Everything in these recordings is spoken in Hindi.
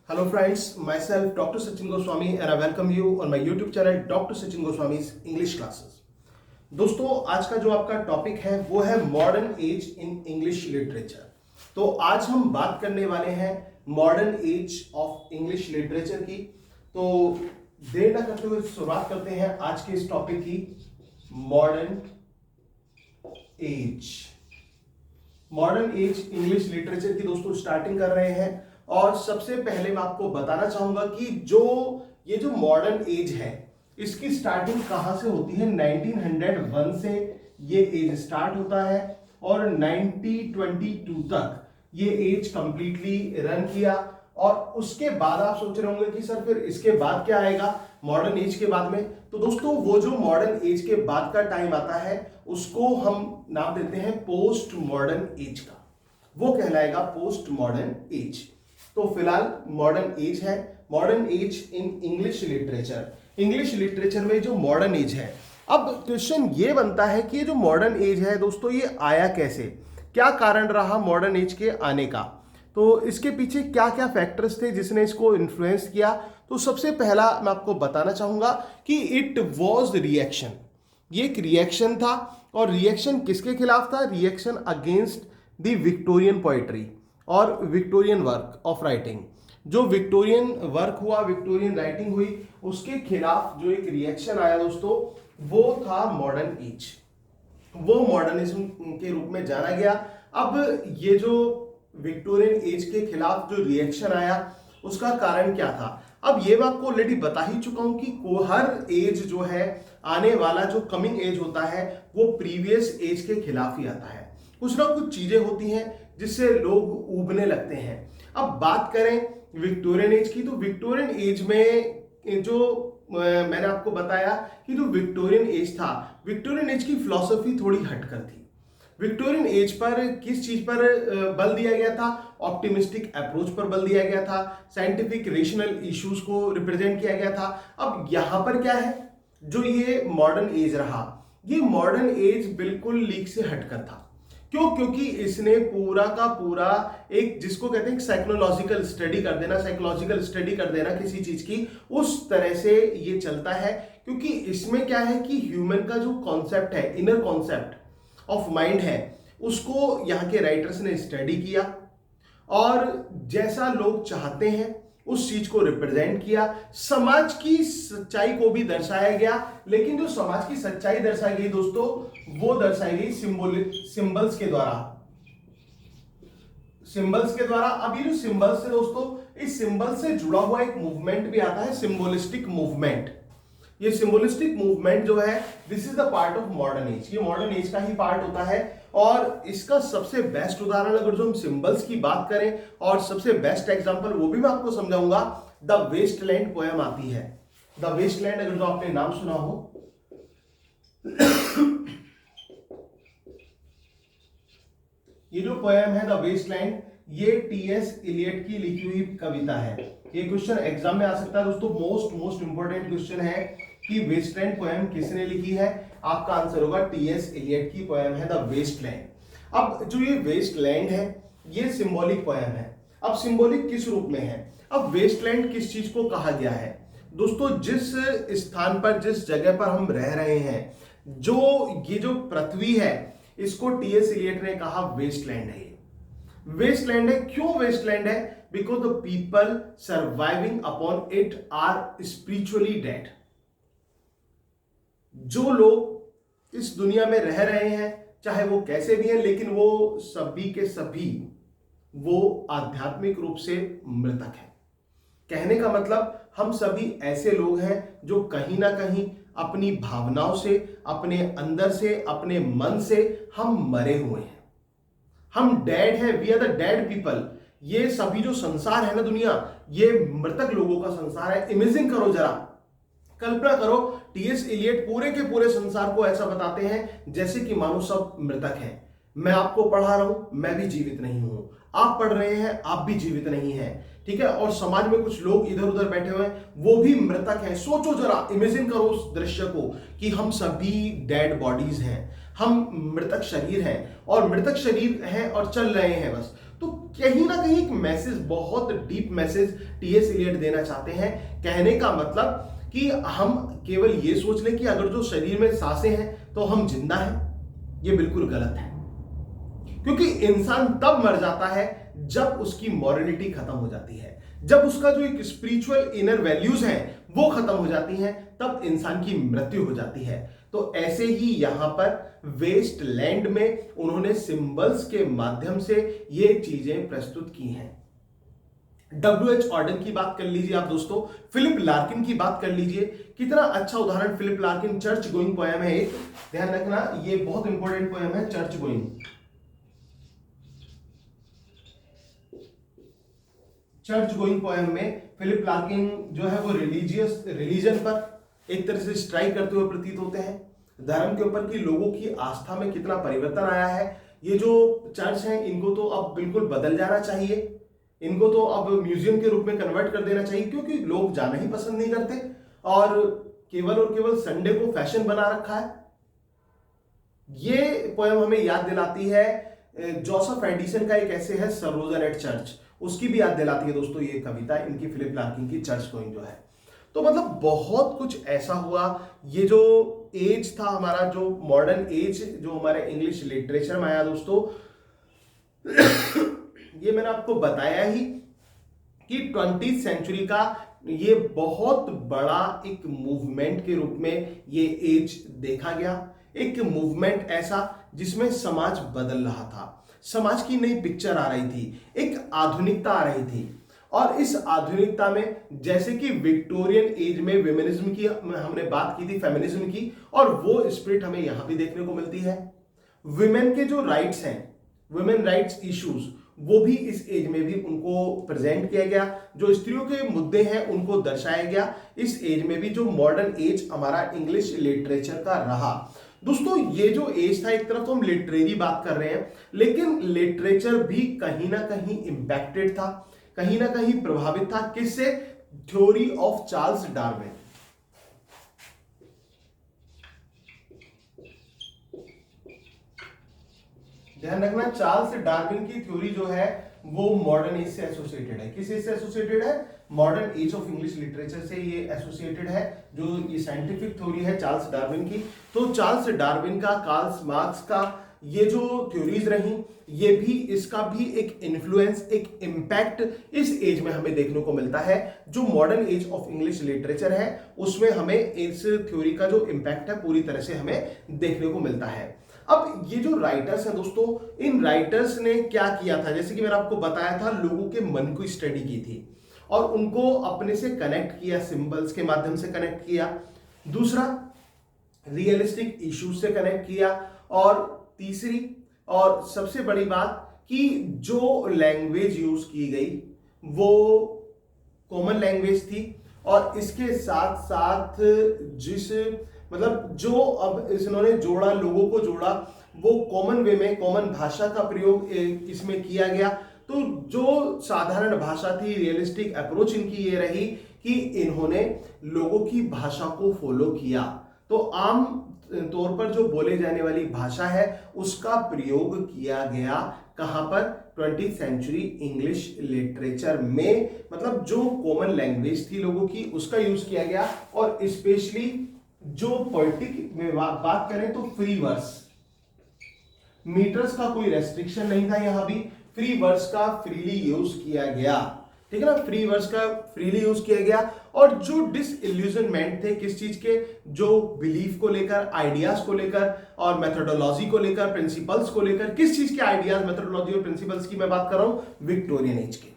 Hello friends, myself Dr. Sachin Goswami and I welcome you on my YouTube channel Dr. Sachin Goswami's English Classes. दोस्तों आज का जो आपका टॉपिक है वो है modern age in English literature. तो आज हम बात करने वाले हैं modern age of English literature की। तो देर न करते हुए शुरुआत करते हैं आज के इस टॉपिक की। मॉडर्न एज इंग्लिश लिटरेचर की दोस्तों स्टार्टिंग कर रहे हैं। और सबसे पहले मैं आपको बताना चाहूंगा कि ये जो मॉडर्न एज है इसकी स्टार्टिंग कहां से होती है। 1901 से ये एज स्टार्ट होता है और 1922 तक ये एज कंप्लीटली रन किया। और उसके बाद आप सोच रहे होंगे कि सर फिर इसके बाद क्या आएगा मॉडर्न एज के बाद में। तो दोस्तों वो जो मॉडर्न एज के बाद का टाइम आता है उसको हम नाम देते हैं पोस्ट मॉडर्न एज का। वो कहलाएगा पोस्ट मॉडर्न एज। तो फिलहाल मॉडर्न एज है modern age in English literature. English literature में जो मॉडर्न एज है, अब क्वेश्चन ये बनता है कि ये जो मॉडर्न एज है दोस्तों ये आया कैसे, क्या कारण रहा मॉडर्न एज के आने का, तो इसके पीछे क्या क्या फैक्टर्स थे जिसने इसको इन्फ्लुएंस किया। तो सबसे पहला मैं आपको बताना चाहूंगा कि इट वॉज रिएक्शन। ये एक रिएक्शन था और रिएक्शन किसके खिलाफ था? Reaction against the Victorian poetry और विक्टोरियन वर्क ऑफ राइटिंग। जो विक्टोरियन वर्क हुआ, विक्टोरियन राइटिंग हुई, उसके खिलाफ जो एक रिएक्शन आया दोस्तों वो था मॉडर्न एज। वो मॉडर्निज्म के रूप में जाना गया। अब ये जो विक्टोरियन एज के खिलाफ जो रिएक्शन आया उसका कारण क्या था? अब ये मैं आपको ऑलरेडी बता ही चुका हूं कि हर एज जो है, आने वाला जो कमिंग एज होता है वो प्रीवियस एज के खिलाफ ही आता है। कुछ ना कुछ चीजें होती हैं जिससे लोग ऊबने लगते हैं। अब बात करें विक्टोरियन एज की, तो विक्टोरियन एज में जो मैंने आपको बताया कि जो विक्टोरियन एज था, विक्टोरियन एज की फिलॉसफी थोड़ी हटकर थी। विक्टोरियन एज पर किस चीज पर बल दिया गया था? ऑप्टिमिस्टिक अप्रोच पर बल दिया गया था, साइंटिफिक रेशनल इश्यूज को रिप्रेजेंट किया गया था। अब यहां पर क्या है, जो ये मॉडर्न एज रहा, ये मॉडर्न एज बिल्कुल लीक से हटकर था। क्यों? क्योंकि इसने पूरा का पूरा एक, जिसको कहते हैं साइकोलॉजिकल स्टडी कर देना, साइकोलॉजिकल स्टडी कर देना किसी चीज की, उस तरह से ये चलता है। क्योंकि इसमें क्या है कि ह्यूमन का जो कॉन्सेप्ट है, इनर कॉन्सेप्ट ऑफ माइंड है, उसको यहाँ के राइटर्स ने स्टडी किया और जैसा लोग चाहते हैं उस चीज को रिप्रेजेंट किया। समाज की सच्चाई को भी दर्शाया गया, लेकिन जो समाज की सच्चाई दर्शाई गई दोस्तों वो दर्शाई गई सिंबल्स के द्वारा। अब ये जो सिंबल्स है दोस्तों, इस सिंबल से जुड़ा हुआ एक मूवमेंट भी आता है, सिंबोलिस्टिक मूवमेंट। ये सिंबोलिस्टिक मूवमेंट जो है, this is the part of modern age. ये मॉडर्न एज का ही पार्ट होता है। और इसका सबसे बेस्ट उदाहरण अगर जो हम सिंबल्स की बात करें, और सबसे बेस्ट एग्जांपल वो भी मैं आपको समझाऊंगा, द वेस्टलैंड पोएम आती है। द वेस्टलैंड अगर जो आपने नाम सुना हो, ये जो पोएम है द वेस्टलैंड, ये टीएस इलियट की लिखी हुई कविता है। ये क्वेश्चन एग्जाम में आ सकता है दोस्तों। मोस्ट इंपोर्टेंट क्वेश्चन है कि वेस्टलैंड पोएम किसने लिखी है? आपका आंसर होगा टीएस इलियट की पोएम है द वेस्टलैंड। अब जो ये वेस्टलैंड है ये सिंबॉलिक पोएम है। अब सिंबॉलिक किस रूप में है? अब वेस्टलैंड किस चीज को कहा गया है दोस्तों? जिस स्थान पर, जिस जगह पर हम रह रहे हैं, ये जो पृथ्वी है, इसको टीएस इलियट ने कहा वेस्टलैंड है। वेस्टलैंड है। क्यों वेस्टलैंड है? Because the people surviving upon it are spiritually dead. जो लोग इस दुनिया में रह रहे हैं, चाहे वो कैसे भी हैं, लेकिन वो सभी के सभी वो आध्यात्मिक रूप से मृतक हैं। कहने का मतलब हम सभी ऐसे लोग हैं जो कहीं ना कहीं अपनी भावनाओं से, अपने अंदर से, अपने मन से हम मरे हुए हैं। हम डेड हैं। We are the dead people. ये सभी जो संसार है ना दुनिया, ये मृतक लोगों का संसार है। इमेजिन करो जरा, कल्पना करो, टीएस इलियट पूरे के पूरे संसार को ऐसा बताते हैं जैसे कि मानो सब मृतक हैं। मैं आपको पढ़ा रहा हूं, मैं भी जीवित नहीं हूं। आप पढ़ रहे हैं, आप भी जीवित नहीं हैं। ठीक है। और समाज में कुछ लोग इधर उधर बैठे हुए हैं, वो भी मृतक हैं। सोचो जरा, इमेजिन करो उस दृश्य को कि हम सभी डेड बॉडीज हैं, हम मृतक शरीर हैं और मृतक शरीर हैं और चल रहे हैं बस। तो कहीं ना कहीं एक मैसेज, बहुत डीप मैसेज टीएस इलियट देना चाहते हैं। कहने का मतलब कि हम केवल ये सोच लें कि अगर जो शरीर में सांसें हैं तो हम जिंदा हैं, ये बिल्कुल गलत है। क्योंकि इंसान तब मर जाता है जब उसकी मॉरलिटी खत्म हो जाती है, जब उसका जो एक स्पिरिचुअल इनर वैल्यूज हैं वो खत्म हो जाती हैं, तब इंसान की मृत्यु हो जाती है। तो ऐसे ही यहां पर वेस्ट लैंड में उन्होंने सिंबल्स के माध्यम से ये चीजें प्रस्तुत की हैं। W.H. ऑर्डन की बात कर लीजिए आप दोस्तों, फिलिप लार्किन की बात कर लीजिए, कितना अच्छा उदाहरण Philip Larkin, church going poem है एक, ध्यान रखना ये बहुत इंपॉर्टेंट पोएम है, church going. Church going poem में फिलिप लार्किन जो है वो रिलीजन पर एक तरह से स्ट्राइक करते हुए प्रतीत होते हैं, धर्म के ऊपर कि लोगों की आस्था में कितना परिवर्तन आया है। ये जो चर्च है इनको तो अब बिल्कुल बदल जाना चाहिए, इनको तो अब म्यूजियम के रूप में कन्वर्ट कर देना चाहिए, क्योंकि लोग जाना ही पसंद नहीं करते और केवल संडे को फैशन बना रखा है। ये पोएम हमें याद दिलाती है जोसेफ एडिसन का एक ऐसे है सर रोजर एट चर्च, उसकी भी याद दिलाती है दोस्तों ये कविता इनकी, फिलिप लार्किन की चर्च गोइंग जो है। तो मतलब बहुत कुछ ऐसा हुआ। ये जो एज था हमारा, जो मॉडर्न एज जो हमारे इंग्लिश लिटरेचर में आया दोस्तों, ये मैंने आपको बताया ही कि 20th सेंचुरी का ये बहुत बड़ा एक मूवमेंट के रूप में ये एज देखा गया। एक मूवमेंट ऐसा जिसमें समाज बदल रहा था, समाज की नई पिक्चर आ रही थी, एक आधुनिकता आ रही थी। और इस आधुनिकता में जैसे कि विक्टोरियन एज में फेमिनिज्म की हमने बात की थी, फेमिनिज्म की, और वो स्पिरिट हमें यहां भी देखने को मिलती है। विमेन के जो राइट्स हैं, वुमेन राइट्स इश्यूज, वो भी इस एज में भी उनको प्रेजेंट किया गया। जो स्त्रियों के मुद्दे हैं उनको दर्शाया गया इस एज में भी, जो मॉडर्न एज हमारा इंग्लिश लिटरेचर का रहा। दोस्तों ये जो एज था, एक तरफ तो हम लिटरेरी बात कर रहे हैं, लेकिन लिटरेचर भी कहीं ना कहीं इंपैक्टेड था, कहीं ना कहीं प्रभावित था। किससे? Theory of Charles Darwin. ध्यान रखना, चार्ल्स डार्विन की थ्योरी जो है वो मॉडर्न एज से एसोसिएटेड है। किस एज से एसोसिएटेड है? Modern age of English literature से ये एसोसिएटेड है, जो ये साइंटिफिक थ्योरी है चार्ल्स डार्विन की। तो चार्ल्स डार्विन का, कार्ल मार्क्स का ये जो थ्योरीज रही, ये भी, इसका भी एक इन्फ्लुएंस, एक इंपैक्ट इस एज में हमें देखने को मिलता है। जो modern age of English literature है उसमें हमें इस थ्योरी का जो इंपैक्ट है पूरी तरह से हमें देखने को मिलता है। अब ये जो राइटर्स हैं दोस्तों, इन राइटर्स ने क्या किया था, जैसे कि मैंने आपको बताया था, लोगों के मन को स्टडी की थी और उनको अपने से कनेक्ट किया, सिंबल्स के माध्यम से कनेक्ट किया। दूसरा, रियलिस्टिक इश्यूज से कनेक्ट किया। और तीसरी और सबसे बड़ी बात कि जो लैंग्वेज यूज की गई वो कॉमन लैंग्वेज थी, और इसके साथ साथ जिस मतलब जो अब इन्होंने जोड़ा, लोगों को जोड़ा, वो कॉमन वे में, कॉमन भाषा का प्रयोग इसमें किया गया। तो जो साधारण भाषा थी, रियलिस्टिक अप्रोच इनकी ये रही कि इन्होंने लोगों की भाषा को फॉलो किया। तो आम तौर पर जो बोले जाने वाली भाषा है उसका प्रयोग किया गया कहां पर? 20th सेंचुरी इंग्लिश लिटरेचर में, मतलब जो कॉमन लैंग्वेज थी लोगों की उसका यूज किया गया। और स्पेशली जो पोएटिक में बात करें तो फ्री वर्स, मीटर्स का कोई रेस्ट्रिक्शन नहीं था, यहां भी फ्री वर्स का फ्रीली यूज किया गया, ठीक है ना, फ्री वर्स का फ्रीली यूज किया गया। और जो डिसइल्यूजनमेंट थे किस चीज के? जो बिलीफ को लेकर, आइडियाज को लेकर और मेथोडोलॉजी को लेकर, प्रिंसिपल्स को लेकर, किस चीज के आइडियाज, मेथोडोलॉजी और प्रिंसिपल्स की मैं बात कर रहा हूं? विक्टोरियन एज के,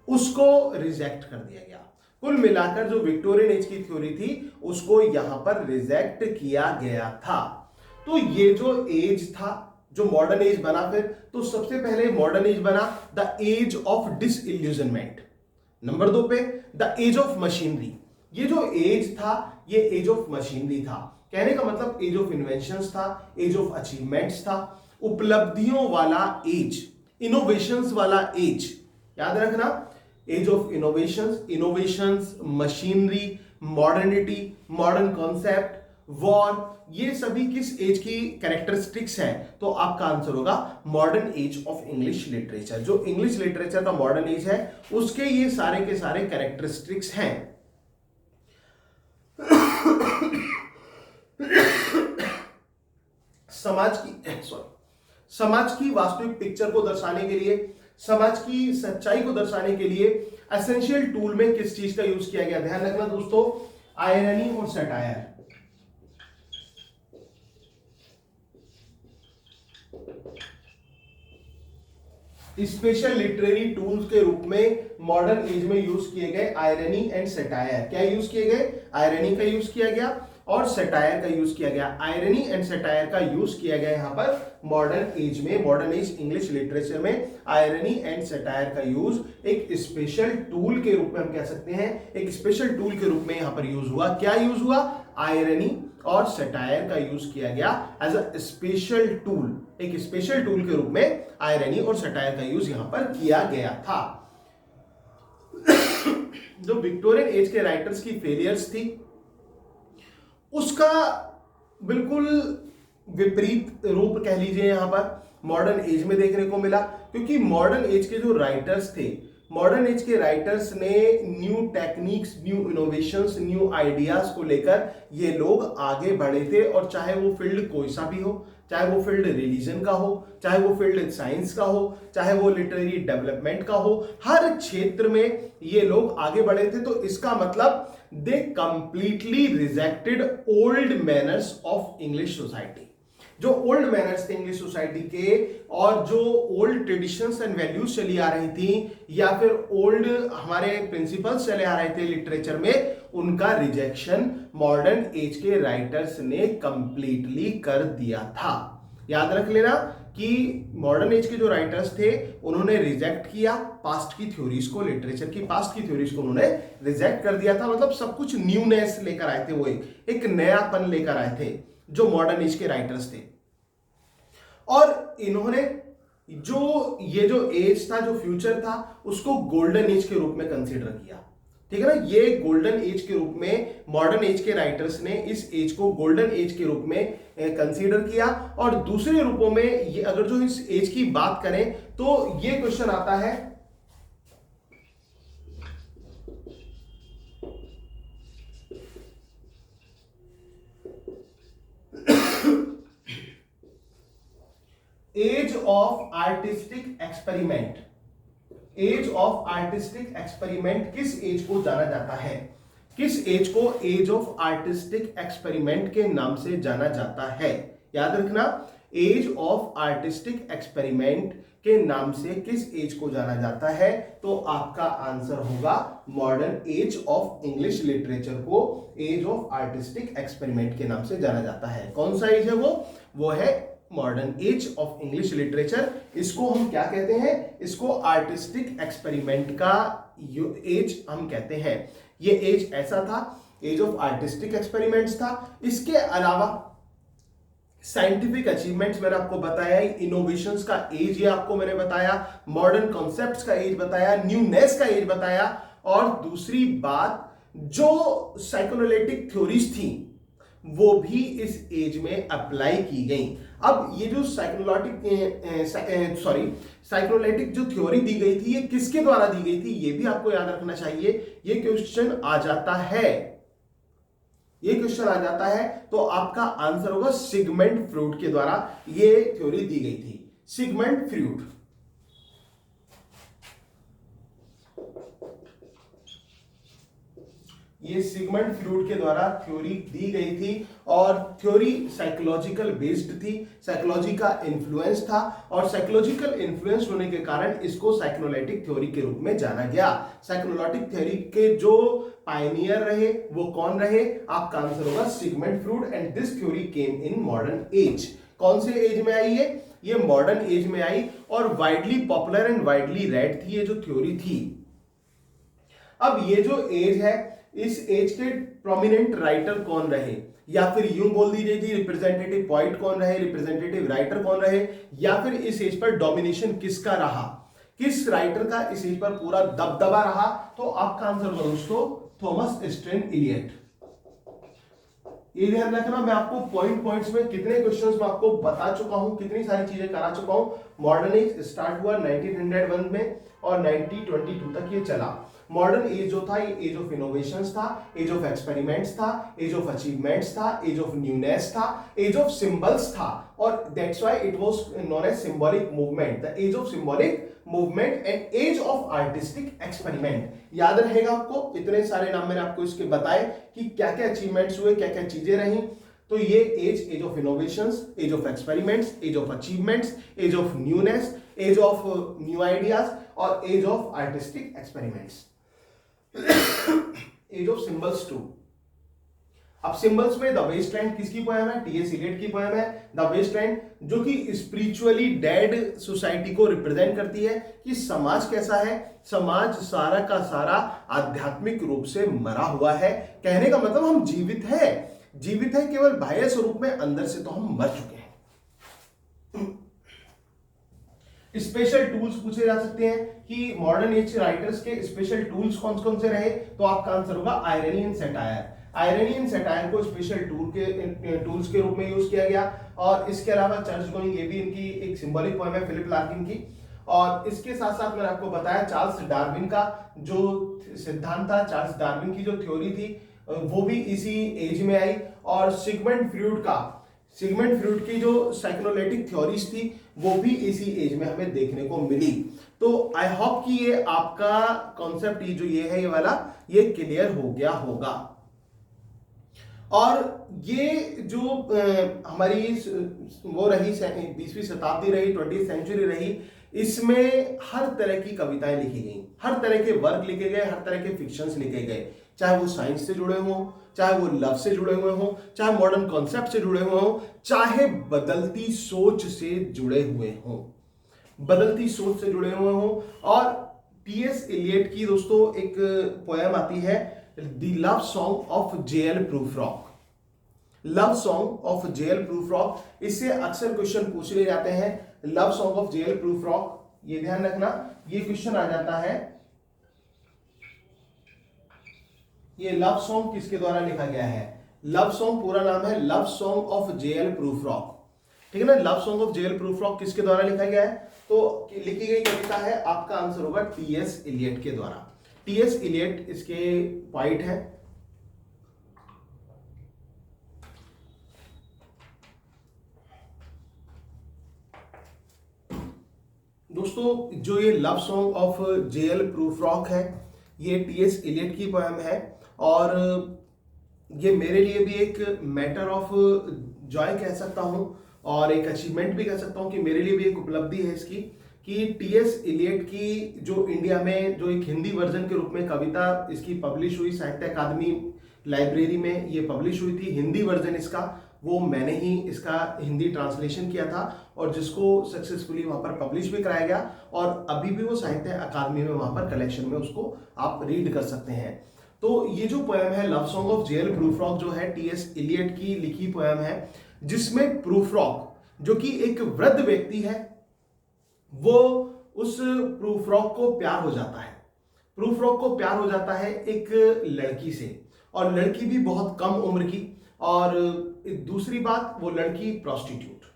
उसको रिजेक्ट कर दिया गया। कुल मिलाकर जो विक्टोरियन एज की थ्योरी थी उसको यहां पर रिजेक्ट किया गया था। तो ये जो एज था, जो मॉडर्न एज बना, फिर तो सबसे पहले मॉडर्न एज बना the age of disillusionment. Number 2 पे द एज ऑफ मशीनरी। ये जो एज था ये एज ऑफ मशीनरी था, कहने का मतलब एज ऑफ इन्वेंशंस था, एज ऑफ अचीवमेंट्स था, उपलब्धियों वाला एज, इनोवेशंस वाला एज। याद रखना, age of innovations, machinery, modernity, modern concept, war, ये सभी किस एज की कैरेक्टरिस्टिक्स हैं? तो आपका आंसर होगा modern age of English literature. जो इंग्लिश लिटरेचर का मॉडर्न एज है उसके ये सारे के सारे कैरेक्टरिस्टिक्स हैं। समाज की वास्तविक पिक्चर को दर्शाने के लिए, समाज की सच्चाई को दर्शाने के लिए एसेंशियल टूल में किस चीज का यूज किया गया? ध्यान रखना दोस्तों, आयरनी और सटायर। स्पेशल लिटरेरी टूल्स के रूप में मॉडर्न एज में यूज किए गए आयरनी एंड सटायर। क्या यूज किए गए? आयरनी का यूज किया गया और सटायर का यूज किया गया। आयरनी एंड सटायर का यूज किया गया यहां पर मॉडर्न एज में, मॉडर्न एज इंग्लिश लिटरेचर में आयरनी एंड सटायर का यूज एक स्पेशल टूल के रूप में हम कह सकते हैं, एक स्पेशल टूल के रूप में यहां पर यूज हुआ। क्या यूज हुआ? आयरनी और सटायर का यूज किया गया एज अ स्पेशल टूल, एक स्पेशल टूल के रूप में आयरनी और सटायर का यूज यहां पर किया गया था। जो विक्टोरियन एज के राइटर्स की फेलियर्स थी उसका बिल्कुल विपरीत रूप कह लीजिए यहां पर मॉडर्न एज में देखने को मिला, क्योंकि मॉडर्न एज के जो राइटर्स थे, मॉडर्न एज के राइटर्स ने new techniques, new innovations, new ideas को लेकर ये लोग आगे बढ़े थे। और चाहे वो फील्ड कोई सा भी हो, चाहे वो फील्ड रिलीजन का हो, चाहे वो फील्ड साइंस का हो, चाहे वो लिटरेरी डेवलपमेंट का हो, हर क्षेत्र में ये लोग आगे बढ़े थे। तो इसका मतलब दे completely rejected old manners of English society. जो ओल्ड मैनर्स थे इंग्लिश सोसाइटी के और जो ओल्ड ट्रेडिशंस एंड वैल्यूज चली आ रही थी या फिर ओल्ड हमारे प्रिंसिपल्स चले आ रहे थे लिटरेचर में, उनका रिजेक्शन मॉडर्न एज के राइटर्स ने कंप्लीटली कर दिया था। याद रख लेना कि मॉडर्न एज के जो राइटर्स थे उन्होंने रिजेक्ट किया पास्ट की थ्योरीज को, लिटरेचर की पास्ट की थ्योरीज को उन्होंने रिजेक्ट कर दिया था। मतलब सब कुछ न्यूनेस लेकर आए थे, वो एक नयापन लेकर आए थे जो मॉडर्न एज के राइटर्स थे। और इन्होंने ये जो एज था, जो फ्यूचर था, उसको गोल्डन एज के रूप में कंसीडर किया। ठीक है ना, ये गोल्डन एज के रूप में मॉडर्न एज के राइटर्स ने इस एज को गोल्डन एज के रूप में कंसीडर किया। और दूसरे रूपों में ये अगर जो इस एज की बात करें तो ये क्वेश्चन आता है age of artistic experiment. Age of artistic experiment किस एज को जाना जाता है? किस एज को एज ऑफ आर्टिस्टिक एक्सपेरिमेंट के नाम से जाना जाता है? याद रखना, एज ऑफ आर्टिस्टिक एक्सपेरिमेंट के नाम से किस एज को जाना जाता है? तो आपका आंसर होगा modern age of English literature को एज ऑफ आर्टिस्टिक एक्सपेरिमेंट के नाम से जाना जाता है। कौन सा एज है वो है modern age of English literature. इसको हम क्या कहते हैं? इसको आर्टिस्टिक एक्सपेरिमेंट का एज हम कहते हैं। ये एज ऐसा था, एज ऑफ आर्टिस्टिक एक्सपेरिमेंट्स था। इसके अलावा साइंटिफिक अचीवमेंट्स मैंने आपको बताया, इनोवेशंस का एज ये आपको मैंने बताया, मॉडर्न कॉन्सेप्ट्स का एज बताया, न्यूनेस का एज बताया। और दूसरी बात, जो साइकोएनालिटिक थ्योरीज थी वो भी इस एज में अप्लाई की गई। अब ये जो साइकोएनालिटिक जो थ्योरी दी गई थी ये किसके द्वारा दी गई थी? ये भी आपको याद रखना चाहिए। ये क्वेश्चन आ जाता है, तो आपका आंसर होगा सिगमंड फ्रॉइड के द्वारा ये थ्योरी दी गई थी। सिगमंड फ्रॉइड, ये सिगमंड फ्रॉइड के द्वारा थ्योरी दी गई थी और थ्योरी साइकोलॉजिकल बेस्ड थी, साइकोलॉजी का इन्फ्लुएंस था और साइकोलॉजिकल इन्फ्लुएंस होने के कारण इसको साइकोएनालिटिक थ्योरी के रूप में जाना गया। साइकोएनालिटिक थ्योरी के जो पायनियर रहे वो कौन रहे? आपका आंसर होगा Sigmund Freud and this theory came in modern age. कौन से एज में आई ये मॉडर्न एज में आई और widely popular and widely red थी ये जो थ्योरी थी। अब ये जो एज है, इस एज के प्रोमिनेंट राइटर कौन रहे? या फिर यूं बोल दीजिए कि रिप्रेजेंटेटिव पॉइंट कौन रहे, रिप्रेजेंटेटिव राइटर कौन रहे, या फिर इस एज पर डोमिनेशन किसका रहा, किस राइटर का इस एज पर पूरा दबदबा रहा? तो आपका आंसर होगा दोस्तों थॉमस स्ट्रेन इलियट। ये ध्यान रखना, मैं आपको पॉइंट्स में कितने क्वेश्चंस में आपको बता चुका हूं, कितनी सारी चीजें करा चुका हूं। मॉडर्न एज स्टार्ट हुआ 1901 में और 1922 तक ये चला। मॉडर्न एज जो था ये एज ऑफ इनोवेशंस था, एज ऑफ एक्सपेरिमेंट्स था, एज ऑफ अचीवमेंट्स था, एज ऑफ न्यूनेस था, एज ऑफ सिंबल्स था, और that's why it was known as symbolic movement, the age of symbolic movement and age of artistic experiment. याद रहेगा आपको, इतने सारे नाम मैंने आपको इसके बताए कि क्या क्या अचीवमेंट्स हुए, क्या क्या चीजें रही। तो ये age of innovations, age of experiments, age of achievements, age of newness, age of new ideas और age of artistic experiments. Age of symbols too. अब सिंबल्स में द वेस्टलैंड किसकी पोएम है? टी.एस. इलियट की पोएम है द वेस्टलैंड, जो कि स्पिरिचुअली डेड सोसाइटी को रिप्रेजेंट करती है कि समाज कैसा है, समाज सारा का सारा आध्यात्मिक रूप से मरा हुआ है। कहने का मतलब हम जीवित है, जीवित है केवल बाह्य स्वरूप में, अंदर से तो हम मर चुके हैं। स्पेशल टूल्स पूछे जा सकते हैं कि मॉडर्न एज राइटर्स के स्पेशल टूल्स कौन कौन से रहे, तो आपका आंसर होगा irony and satire. Irony and satire को स्पेशल टूल्स के रूप में यूज किया गया। और इसके अलावा चर्च गोइंग, ये भी इनकी एक सिंबॉलिक पोएम है फिलिप लार्किन की। और इसके साथ साथ मैंने आपको बताया चार्ल्स डार्विन का जो सिद्धांत था, चार्ल्स डार्विन की जो थ्योरी थी वो भी इसी एज में आई। और सिगमंड फ्रूड की जो साइकोनालिटिक थ्योरीज थी वो भी इसी एज में हमें देखने को मिली। तो आई होप कि ये आपका कॉन्सेप्ट ये है ये वाला, ये क्लियर हो गया होगा। और ये जो हमारी वो रही 20वीं शताब्दी रही, 20वीं सेंचुरी रही, इसमें हर तरह की कविताएं लिखी गई, हर तरह के वर्क लिखे गए, हर तरह के फिक्शंस लिखे गए, चाहे वो साइंस से जुड़े हों, चाहे वो लव से जुड़े हुए हों, चाहे मॉडर्न कॉन्सेप्ट से जुड़े हुए हों, चाहे बदलती सोच से जुड़े हुए हों, बदलती सोच से जुड़े हुए हों। और टी.एस. इलियट की दोस्तों एक पोएम आती है the love song of J L. Prufrock. Love song of J L. Prufrock, इससे अक्सर क्वेश्चन पूछ लिए जाते हैं। Love song of J L. Prufrock, ये ध्यान रखना, ये क्वेश्चन आ जाता है। ये लव सॉन्ग किसके द्वारा लिखा गया है? लव सॉन्ग पूरा नाम है love song of J L. Prufrock, ठीक है ना। Love song of J L. Prufrock किसके द्वारा लिखा गया है? तो लिखी गई कविता है, आपका आंसर होगा टी.एस. इलियट के द्वारा। टी.एस. इलियट इसके पोइट है। दोस्तों जो ये love song of J L. Prufrock है, ये टी.एस. इलियट की पोएम है। और ये मेरे लिए भी एक मैटर ऑफ जॉय कह सकता हूं और एक अचीवमेंट भी कह सकता हूं कि मेरे लिए भी एक उपलब्धि है इसकी, कि टी.एस. इलियट की जो इंडिया में जो एक हिंदी वर्जन के रूप में कविता इसकी पब्लिश हुई, साहित्य अकादमी लाइब्रेरी में ये पब्लिश हुई थी, हिंदी वर्जन इसका, वो मैंने ही इसका हिंदी ट्रांसलेशन किया था और जिसको सक्सेसफुली वहां पर पब्लिश भी कराया गया। और अभी भी वो साहित्य अकादमी में वहां पर कलेक्शन में उसको आप रीड कर सकते हैं। तो ये जो पोएम है love song of J L. Prufrock, जो है टी.एस. इलियट की लिखी पोएम है, जिसमें प्रूफ्रॉक जो कि एक वृद्ध व्यक्ति है, वो उस प्रूफ्रॉक को प्यार हो जाता है। प्रूफ्रॉक को प्यार हो जाता है एक लड़की से, और लड़की भी बहुत कम उम्र की, और दूसरी बात वो लड़की प्रोस्टिट्यूट,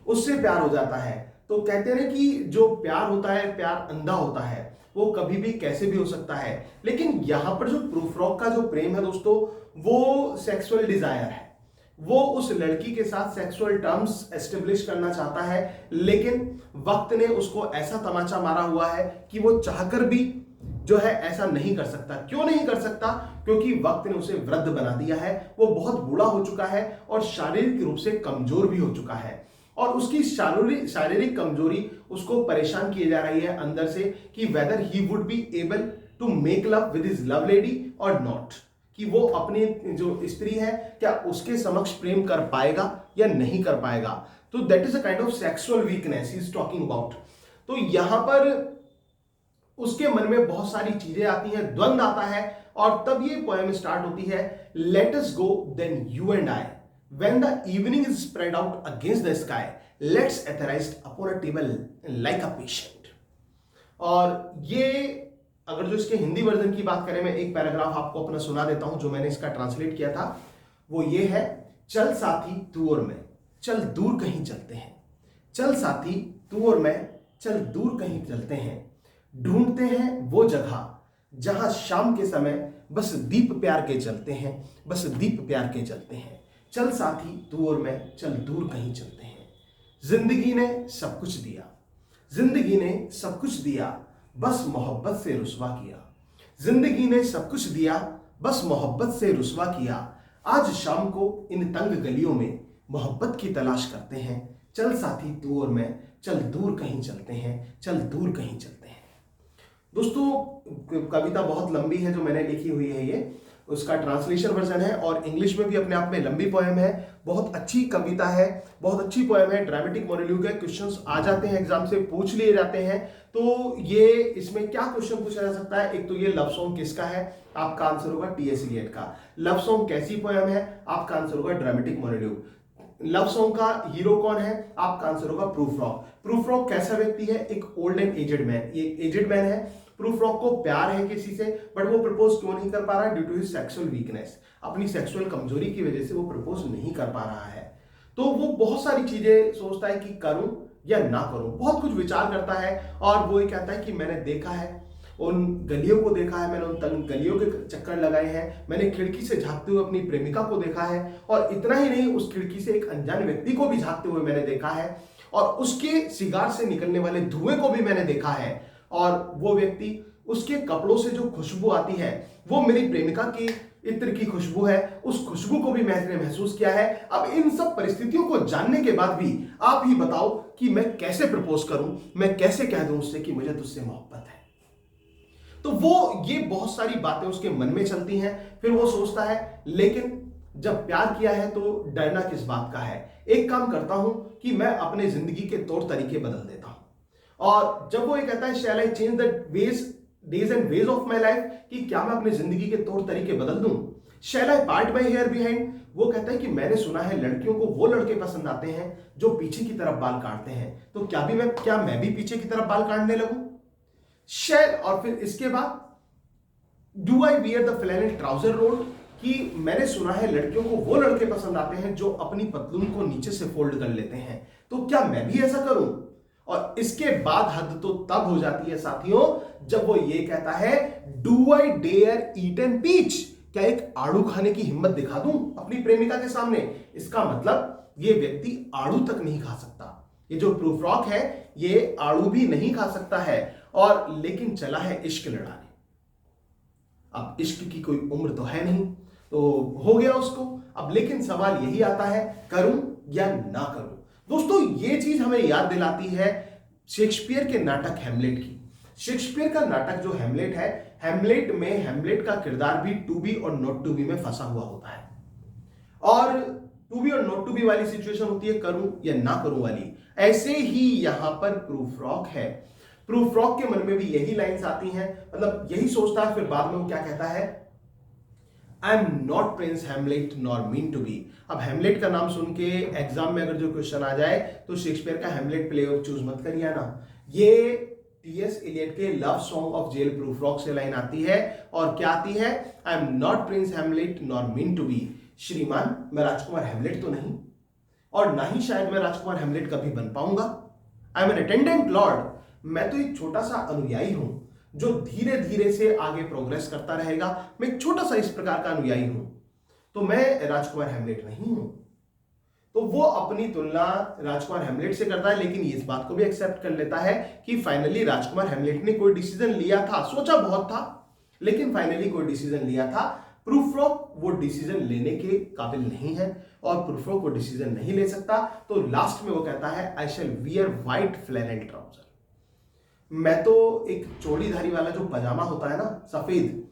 उससे प्यार हो जाता है। तो कहते हैं कि जो प्यार होता है, प्यार अंधा होता है, वो कभी भी कैसे भी हो सकता है। लेकिन यहां पर जो प्रूफ्रॉक का जो प्रेम है दोस्तों, वो सेक्सुअल डिजायर है, वो उस लड़की के साथ सेक्सुअल टर्म्स एस्टेब्लिश करना चाहता है, लेकिन वक्त ने उसको ऐसा तमाचा मारा हुआ है कि वो चाहकर भी जो है ऐसा नहीं कर सकता। क्यों नहीं कर सकता? क्योंकि वक्त ने उसे वृद्ध बना दिया है, वो बहुत बूढ़ा हो चुका है और शारीरिक रूप से कमजोर भी हो चुका है, और उसकी शारीरिक कमजोरी उसको परेशान किए जा रही है अंदर से कि whether he would be able to make love with his love lady और नॉट, कि वो अपनी जो स्त्री है क्या उसके समक्ष प्रेम कर पाएगा या नहीं कर पाएगा। तो that is a kind of sexual weakness he is talking about. तो यहां पर उसके मन में बहुत सारी चीजें आती हैं, द्वंद आता है, और तब ये पोएम स्टार्ट होती है, let us go then you and I, when the evening is spread out against the sky, let's atherize upon a table like a patient। और ये अगर जो इसके हिंदी वर्जन की बात करें, मैं एक पैराग्राफ आपको अपना सुना देता हूं जो मैंने इसका ट्रांसलेट किया था। वो ये है, चल साथी तू और मैं चल दूर कहीं चलते हैं। चल साथी तू और मैं चल दूर कहीं चलते हैं, ढूंढते हैं वो जगह जहां शाम के समय बस दीप प्यार के जलते हैं, बस दीप प्यार के जलते हैं। चल साथी तू और मैं चल दूर कहीं चलते हैं। जिंदगी ने सब कुछ दिया, जिंदगी ने सब कुछ दिया, बस मोहब्बत से रुसवा किया। जिंदगी ने सब कुछ दिया, बस मोहब्बत से रुसवा किया। आज शाम को इन तंग गलियों में मोहब्बत की तलाश करते हैं। चल साथी तू और मैं चल दूर कहीं चलते हैं, चल दूर कहीं चलते हैं। दोस्तों कविता बहुत लंबी है जो मैंने लिखी हुई है, ये उसका ट्रांसलेशन वर्जन है और इंग्लिश में भी अपने आप में लंबी पोएम है। बहुत अच्छी कविता है, बहुत अच्छी पोएम है। ड्रामेटिक मोनोलॉग है, क्वेश्चंस आ जाते हैं एग्जाम से, पूछ लिए जाते हैं। तो ये इसमें क्या क्वेश्चन पूछा जा सकता है? एक तो ये लव सॉन्ग किसका है, आपका आंसर होगा टी.एस. इलियट का। लव सॉन्ग कैसी पोएम है, आपका आंसर होगा ड्रामेटिक मोनोलॉग। लव सॉन्ग का हीरो कौन है, आपका आंसर होगा प्रूफ रॉक। प्रूफ रॉक कैसा व्यक्ति है? एक ओल्ड एंड एजेड मैन। ये एजेड मैन है। प्रूफ रॉक को प्यार है किसी से, बट वो प्रपोज क्यों नहीं कर पा रहा है? Due to his sexual weakness, अपनी सेक्सुअल कमजोरी की वजह से वो प्रपोज नहीं कर पा रहा है। तो वो बहुत सारी चीजें सोचता है कि करूं या ना करूं, बहुत कुछ विचार करता है और वो ये कहता है कि मैंने देखा है, उन गलियों को देखा है, मैंने उन तंग गलियों के चक्कर लगाए हैं, मैंने खिड़की से झांकते हुए अपनी प्रेमिका को देखा है और इतना ही नहीं, उस खिड़की से एक अनजान व्यक्ति को भी झांकते हुए मैंने देखा है और उसके सिगार से निकलने वाले धुएं को भी मैंने देखा है और वो व्यक्ति, उसके कपड़ों से जो खुशबू आती है वो मेरी प्रेमिका की इत्र की खुशबू है, उस खुशबू को भी मैंने महसूस किया है। अब इन सब परिस्थितियों को जानने के बाद भी आप ही बताओ कि मैं कैसे प्रपोज करूं, मैं कैसे कह दूं उससे कि मुझे तुझसे मोहब्बत है। तो वो ये बहुत सारी बातें उसके मन में चलती हैं। फिर वो सोचता है लेकिन जब प्यार किया है तो डरना किस बात का है। एक काम करता हूं कि मैं अपने जिंदगी के तौर तरीके बदल देता हूं। और जब वो ये कहता है shall I change the days and ways of my life, कि क्या मैं अपनी जिंदगी के तौर तरीके बदल दूं? Shall I part my hair behind, वो कहता है कि मैंने सुना है लड़कियों को वो लड़के पसंद आते हैं जो पीछे की तरफ बाल काटते हैं, तो क्या मैं भी पीछे की तरफ बाल काटने लगूं? शैल, और फिर इसके बाद do I wear the flannel trouser rolled, कि मैंने सुना है लड़कियों को वो लड़के पसंद आते हैं जो अपनी पतलून को नीचे से फोल्ड कर लेते हैं, तो क्या मैं भी ऐसा करूं? और इसके बाद हद तो तब हो जाती है साथियों जब वो ये कहता है do I dare eat an peach, क्या एक आड़ू खाने की हिम्मत दिखा दूं अपनी प्रेमिका के सामने? इसका मतलब ये व्यक्ति आड़ू तक नहीं खा सकता। ये जो प्रूफ रॉक है ये आड़ू भी नहीं खा सकता है और लेकिन चला है इश्क लड़ाने। अब इश्क की कोई उम्र तो है नहीं, तो हो गया उसको। अब लेकिन सवाल यही आता है करूं या ना करूं। दोस्तों ये चीज हमें याद दिलाती है शेक्सपियर के नाटक हैमलेट की। शेक्सपियर का नाटक जो हैमलेट है, हैमलेट में हैमलेट का किरदार भी टू बी और नॉट टू बी में फंसा हुआ होता है और टू बी और नॉट टू बी वाली सिचुएशन होती है करूं या ना करूं वाली। ऐसे ही यहां पर प्रूफ रॉक है। प्रूफ रॉक के मन में भी यही लाइंस आती हैं, मतलब यही सोचता है। फिर बाद में वो क्या कहता है, I am not prince Hamlet nor meant to be. अब हैमलेट का नाम सुन के एग्जाम में अगर जो क्वेश्चन आ जाए तो शेक्सपियर का हैमलेट प्ले ऑफ चूज मत करिए ना। ये टी.एस. इलियट के लव सॉन्ग ऑफ जेल प्रूफ रॉक से लाइन आती है और क्या आती है, I am not prince Hamlet nor meant to be. श्रीमान मैं राजकुमार हैमलेट तो नहीं और ना ही शायद मैं राजकुमार हैमलेट कभी बन पाऊंगा। I am an attendant lord, मैं तो एक छोटा सा अनुयायी हूं जो धीरे धीरे से आगे प्रोग्रेस करता रहेगा। मैं एक छोटा सा इस प्रकार का अनुयायी हूं, तो मैं राजकुमार हैमलेट नहीं हूं। तो वो अपनी तुलना राजकुमार हैमलेट से करता है, लेकिन इस बात को भी एक्सेप्ट कर लेता है कि फाइनली राजकुमार हैमलेट ने कोई डिसीजन लिया था, सोचा बहुत था लेकिन फाइनली कोई डिसीजन लिया था। प्रूफ रॉक वो डिसीजन लेने के काबिल नहीं है और प्रूफ रॉक वो डिसीजन नहीं ले सकता। तो लास्ट में वो कहता है आई शैल वियर व्हाइट फ्लैनेल ट्राउजर, मैं तो एक चौड़ीधारी वाला जो पजामा होता है ना सफेद,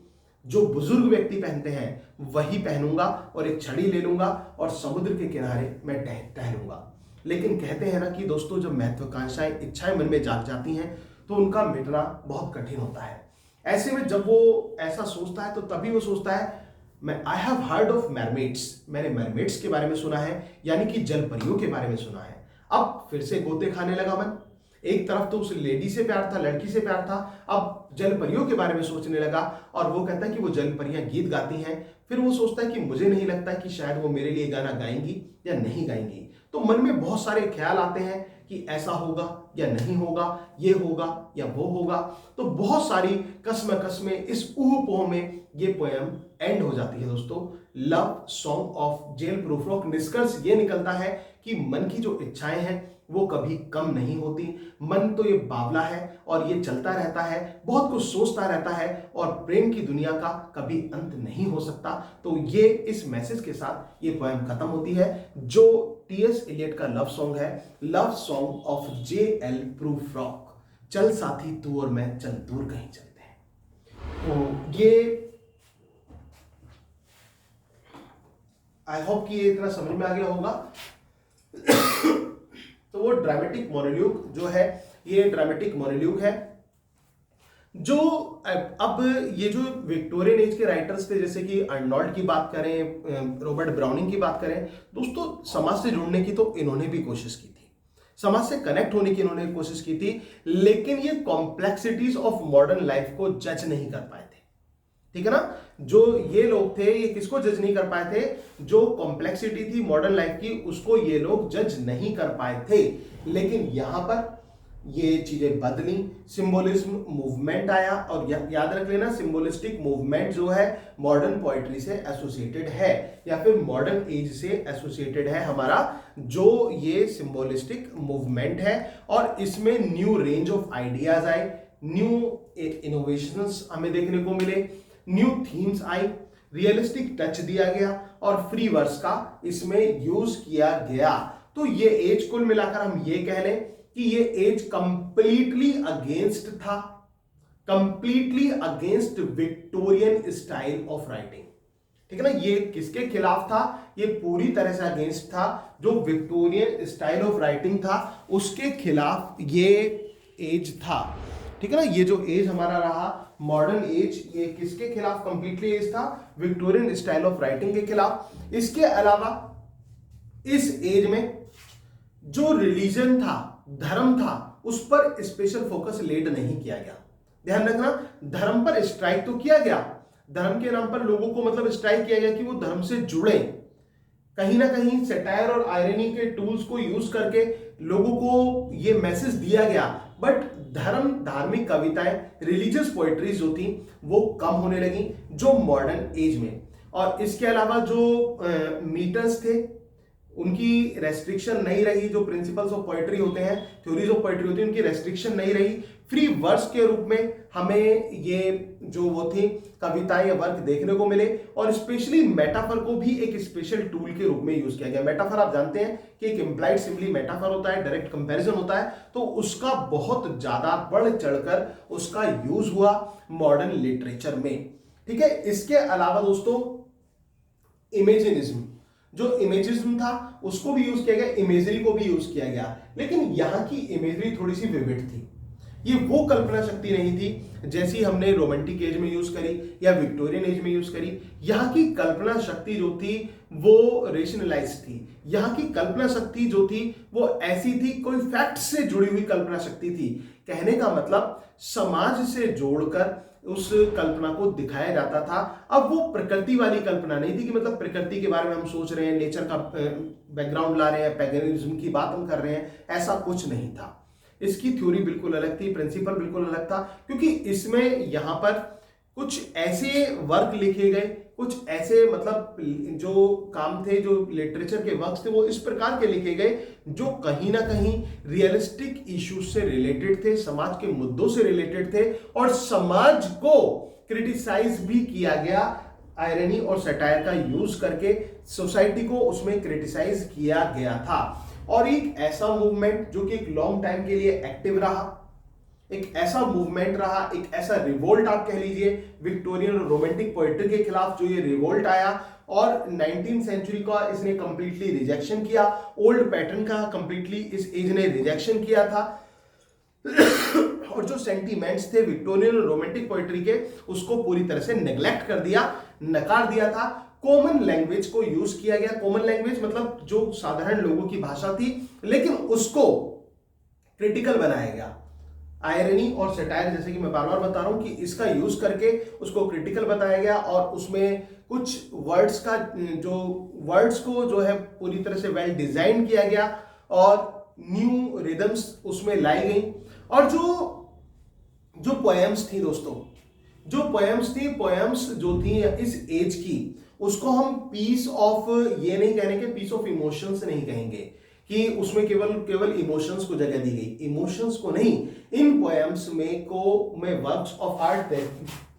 जो बुजुर्ग व्यक्ति पहनते हैं वही पहनूंगा और एक छड़ी ले लूंगा और समुद्र के किनारे मैं टहलूंगा। लेकिन कहते हैं ना कि दोस्तों जब महत्वाकांक्षाएं इच्छाएं मन में जाग जाती हैं तो उनका मिटना बहुत कठिन होता है। ऐसे में जब वो ऐसा सोचता है तो तभी वो सोचता है मैं आई हैव हर्ड ऑफ मैरमेड्स, मैंने मैरमेड्स के बारे में सुना है, यानी कि जल परियों के बारे में सुना है। अब फिर से गोते खाने लगा मन एक तरफ तो उस लेडी से प्यार था, लड़की से प्यार था, अब जल परियों के बारे में सोचने लगा और वो कहता है कि वो जल परियां गीत गाती हैं। फिर वो सोचता है कि मुझे नहीं लगता कि शायद वो मेरे लिए गाना गाएंगी या नहीं गाएंगी। तो मन में बहुत सारे ख्याल आते हैं कि ऐसा होगा या नहीं होगा, ये होगा या वो होगा। तो बहुत सारी कसमें इस ऊह पोह में ये पोयम एंड हो जाती है दोस्तों। लव सॉन्ग ऑफ जेल प्रूफ रॉक। निष्कर्ष ये निकलता है कि मन की जो इच्छाएं हैं वो कभी कम नहीं होती। मन तो ये बावला है और ये चलता रहता है, बहुत कुछ सोचता रहता है और प्रेम की दुनिया का कभी अंत नहीं हो सकता। तो ये इस मैसेज के साथ ये पोएम खत्म होती है, जो टी.एस. एलियट का लव सॉन्ग है, love song of J L. Prufrock. चल साथी तू और मैं चल दूर कहीं चलते हैं। तो ये आई होप कि ये इतना समझ में आ गया होगा। तो वो ड्रामेटिक मोनोलॉग जो है, ये ड्रामेटिक मोनोलॉग है जो अब ये जो विक्टोरियन एज के राइटर्स थे, जैसे कि अर्नोल्ड की बात करें, रॉबर्ट ब्राउनिंग की बात करें, दोस्तों समाज से जुड़ने की तो इन्होंने भी कोशिश की थी, समाज से कनेक्ट होने की इन्होंने कोशिश की थी, लेकिन ये कॉम्प्लेक्सिटीज ऑफ मॉडर्न लाइफ को जज नहीं कर पाए थे। ठीक है ना, जो ये लोग थे ये किसको जज नहीं कर पाए थे, जो कॉम्प्लेक्सिटी थी मॉडर्न लाइफ की उसको ये लोग जज नहीं कर पाए थे। लेकिन यहां पर ये चीजें बदली, सिंबोलिज्म मूवमेंट आया और याद रख लेना सिंबोलिस्टिक मूवमेंट जो है मॉडर्न पोएट्री से एसोसिएटेड है या फिर मॉडर्न एज से एसोसिएटेड है हमारा जो ये सिंबोलिस्टिक मूवमेंट है। और इसमें न्यू रेंज ऑफ आइडियाज आए, न्यू इनोवेशंस हमें देखने को मिले, न्यू थीम्स आई, रियलिस्टिक टच दिया गया और फ्री वर्स का इसमें यूज किया गया। तो ये एज कुल मिलाकर हम ये कह लें कि ये एज कंप्लीटली अगेंस्ट था, completely against Victorian style of writing. ठीक है ना, ये किसके खिलाफ था, ये पूरी तरह से अगेंस्ट था, जो विक्टोरियन स्टाइल ऑफ राइटिंग था उसके खिलाफ ये एज था। ठीक है ना, ये जो एज हमारा रहा मॉडर्न एज, ये किसके खिलाफ कंप्लीटली एज था, विक्टोरियन स्टाइल ऑफ राइटिंग के खिलाफ। इसके अलावा इस एज में जो रिलीजन था, धर्म था, उस पर स्पेशल फोकस लेड नहीं किया गया। ध्यान रखना, धर्म पर स्ट्राइक तो किया गया, धर्म के नाम पर लोगों को मतलब स्ट्राइक किया गया कि वो धर्म से जुड़े, कहीं ना कहीं सटायर और आयरनी के टूल्स को यूज करके लोगों को ये मैसेज दिया गया। बट धर्म, धार्मिक कविताएं, रिलीजियस पोएट्रीज जो थी वो कम होने लगी जो मॉडर्न एज में। और इसके अलावा जो मीटर्स थे उनकी रेस्ट्रिक्शन नहीं रही, जो प्रिंसिपल्स ऑफ पोएट्री होते हैं, थ्योरीज ऑफ पोएट्री होती है, उनकी रेस्ट्रिक्शन नहीं रही। फ्री वर्स के रूप में हमें ये जो वो थी कविताएं या वर्क देखने को मिले और स्पेशली मेटाफर को भी एक स्पेशल टूल के रूप में यूज किया गया। मेटाफर आप जानते हैं कि एक इंप्लाइड सिंपली मेटाफर होता है, डायरेक्ट कंपैरिजन होता है, तो उसका बहुत ज्यादा बढ़ चढ़कर उसका यूज हुआ मॉडर्न लिटरेचर में। ठीक है, इसके अलावा दोस्तों इमेजिनिज्म, जो इमेजिज्म था उसको भी यूज किया गया, इमेजरी को भी यूज किया गया, लेकिन यहां की इमेजरी थोड़ी सी विविड थी। ये वो कल्पना शक्ति नहीं थी जैसी हमने रोमांटिक एज में यूज करी या विक्टोरियन एज में यूज करी। यहां की कल्पना शक्ति जो थी वो रेशनलाइज थी, यहां की कल्पना शक्ति जो थी वो ऐसी थी, कोई फैक्ट से जुड़ी हुई कल्पना शक्ति थी। कहने का मतलब समाज से जोड़कर उस कल्पना को दिखाया जाता था। अब वो प्रकृति वाली कल्पना नहीं थी कि मतलब प्रकृति के बारे में हम सोच रहे हैं, नेचर का बैकग्राउंड ला रहे हैं, पैगनिज्म की बात हम कर रहे हैं, ऐसा कुछ नहीं था। इसकी थ्योरी बिल्कुल अलग थी, प्रिंसिपल बिल्कुल अलग था, क्योंकि इसमें यहां पर कुछ ऐसे वर्क लिखे गए, कुछ ऐसे मतलब जो काम थे, जो लिटरेचर के वर्क्स थे वो इस प्रकार के लिखे गए जो कहीं ना कहीं रियलिस्टिक इश्यूज से रिलेटेड थे, समाज के मुद्दों से रिलेटेड थे और समाज को क्रिटिसाइज भी किया गया। आयरनी और सटायर का यूज करके सोसाइटी को उसमें क्रिटिसाइज किया गया था। और एक ऐसा मूवमेंट जो कि एक लॉन्ग टाइम के लिए एक्टिव रहा, एक ऐसा मूवमेंट रहा, एक ऐसा रिवोल्ट आप कह लीजिए विक्टोरियन और रोमांटिक पोएट्री के खिलाफ, जो ये रिवोल्ट आया और 19th सेंचुरी का इसने कंप्लीटली रिजेक्शन किया, ओल्ड पैटर्न का कंप्लीटली इस एज ने रिजेक्शन किया था और जो सेंटीमेंट्स थे विक्टोरियन और रोमांटिक पोएट्री के उसको पूरी तरह से नेग्लेक्ट कर दिया, नकार दिया था। कॉमन लैंग्वेज को यूज किया गया। कॉमन लैंग्वेज मतलब जो साधारण लोगों की भाषा थी, लेकिन उसको क्रिटिकल बनाया गया। आयरनी और सटायर, जैसे कि मैं बार बार बता रहा हूं कि इसका यूज करके उसको क्रिटिकल बताया गया और उसमें कुछ वर्ड्स का जो वर्ड्स को जो है पूरी तरह से वेल डिजाइन किया गया और न्यू रिदम्स उसमें लाई गई। और जो पोएम्स थी दोस्तों, जो पोएम्स जो थी इस एज की, उसको हम पीस ऑफ, ये नहीं कहने के पीस ऑफ इमोशंस नहीं कहेंगे कि उसमें केवल इमोशंस को जगह दी गई, इमोशंस को नहीं, इन पोएम्स में वर्क्स ऑफ आर्ट,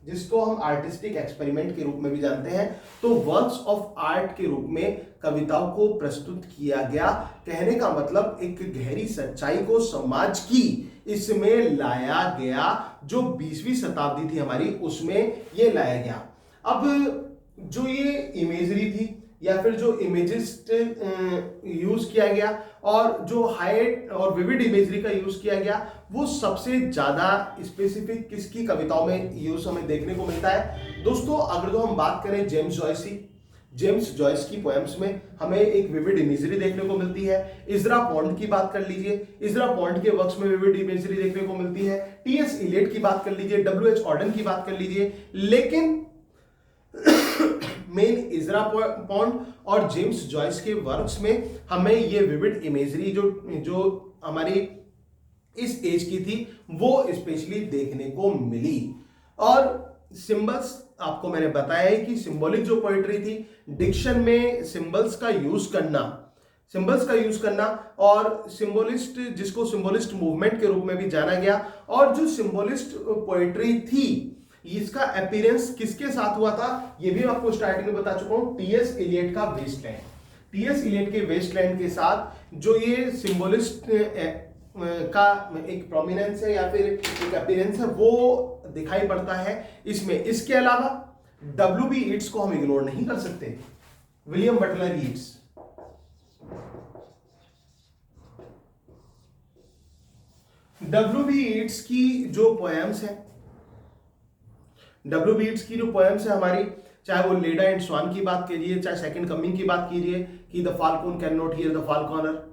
जिसको हम आर्टिस्टिक एक्सपेरिमेंट के रूप में भी जानते हैं, तो वर्क्स ऑफ आर्ट के रूप में कविताओं को प्रस्तुत किया गया। कहने का मतलब एक गहरी सच्चाई को समाज की इसमें लाया गया, जो 20वीं शताब्दी थी हमारी, उसमें ये लाया गया। अब जो ये इमेजरी थी या फिर जो इमेजिस्ट यूज किया गया और जो हाइट और विविड इमेजरी का यूज किया गया, वो सबसे ज्यादा स्पेसिफिक किसकी कविताओं में यूज हमें देखने को मिलता है दोस्तों? अगर तो हम बात करें जेम्स जॉयस की पोएम्स में हमें एक विविड इमेजरी देखने को मिलती है। इजरा पॉन्ड की बात कर लीजिए, इजरा पॉन्ड के वर्क्स में विविड इमेजरी देखने को मिलती है। टीएस इलियट की बात कर लीजिए, डब्ल्यूएच ऑर्डन की बात कर लीजिए, लेकिन मेन इजरा पॉन्ड और जेम्स जॉयस के वर्क्स में हमें ये विविड इमेजरी जो हमारी इस एज की थी वो स्पेशली देखने को मिली। और सिंबल्स, आपको मैंने बताया है कि सिंबॉलिक जो पोएट्री थी, डिक्शन में सिंबल्स का यूज करना और सिंबोलिस्ट, जिसको सिंबोलिस्ट मूवमेंट के रूप में भी जाना गया। और जो सिंबोलिस्ट पोएट्री थी, इसका अपीयरेंस किसके साथ हुआ था, ये भी आपको स्टार्टिंग में बता चुका हूं, टीएस इलियट का वेस्टलैंड। टीएस इलियट के वेस्टलैंड के साथ जो ये सिंबोलिस्ट का एक प्रोमिनेंस है या फिर एक अपीयरेंस है, वो दिखाई पड़ता है इसमें। इसके अलावा डब्ल्यू.बी. ईट्स को हम इग्नोर नहीं कर सकते। William Butler Yeats, WB. Yeats की जो पोएम्स है, डब्ल्यू.बी. ईट्स की जो पोएम्स है हमारी, चाहे वो लेडा एंड स्वान की बात कीजिए, चाहे सेकंड कमिंग की बात कीजिए कि the falcon can not here the Faulkner,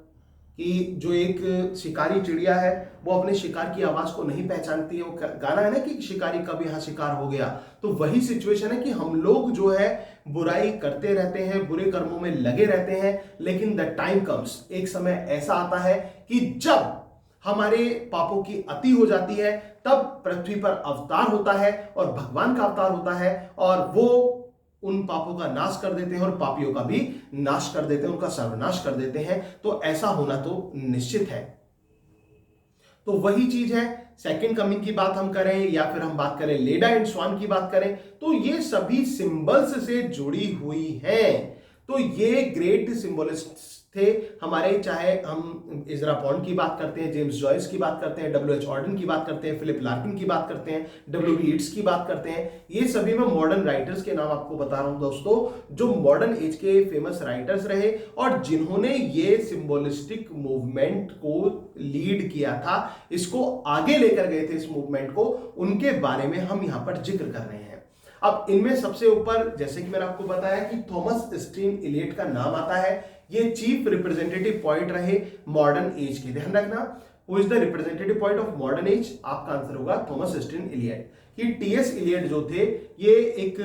कि जो एक शिकारी चिड़िया है वो अपने शिकार की आवाज को नहीं पहचानती है। वो गाना है ना कि शिकारी कब यहाँ शिकार हो गया, तो वही सिचुएशन है कि हम लोग जो है बुराई करते रहते हैं, बुरे कर्मों में लगे रहते हैं, लेकिन द टाइम कम्स, एक समय ऐसा आता है कि जब हमारे पापों की अति हो जाती है, तब पृथ्वी पर अवतार होता है और भगवान का अवतार होता है और वो उन पापों का नाश कर देते हैं और पापियों का भी नाश कर देते हैं, उनका सर्वनाश कर देते हैं। तो ऐसा होना तो निश्चित है। तो वही चीज है, सेकंड कमिंग की बात हम करें या फिर हम बात करें लेडा एंड स्वान की बात करें, तो ये सभी सिंबल्स से जुड़ी हुई हैं। तो ये ग्रेट सिंबलिस्ट थे हमारे, चाहे हम इजरा पॉन्ड की बात करते हैं, जेम्स जॉयस की बात करते हैं, डब्ल्यूएच ऑर्डन की बात करते हैं, फिलिप लार्किन की बात करते हैं, डब्ल्यू.बी. ईट्स की बात करते हैं, ये सभी मैं मॉडर्न राइटर्स के नाम आपको बता रहा हूं दोस्तों, जो मॉडर्न एज के फेमस राइटर्स रहे और जिन्होंने ये सिंबोलिस्टिक मूवमेंट को लीड किया था, इसको आगे लेकर गए थे इस मूवमेंट को, उनके बारे में हम यहां पर जिक्र कर रहे हैं। अब इनमें सबसे ऊपर, जैसे कि मैंने आपको बताया कि थॉमस स्टीन इलियट का नाम आता है। ये चीफ रिप्रेजेंटेटिव पॉइंट रहे मॉडर्न एज के। ध्यान रखना, who is the representative point of modern age? आपका आंसर होगा थॉमस स्टीन इलियट। कि टीएस इलियट जो थे, ये एक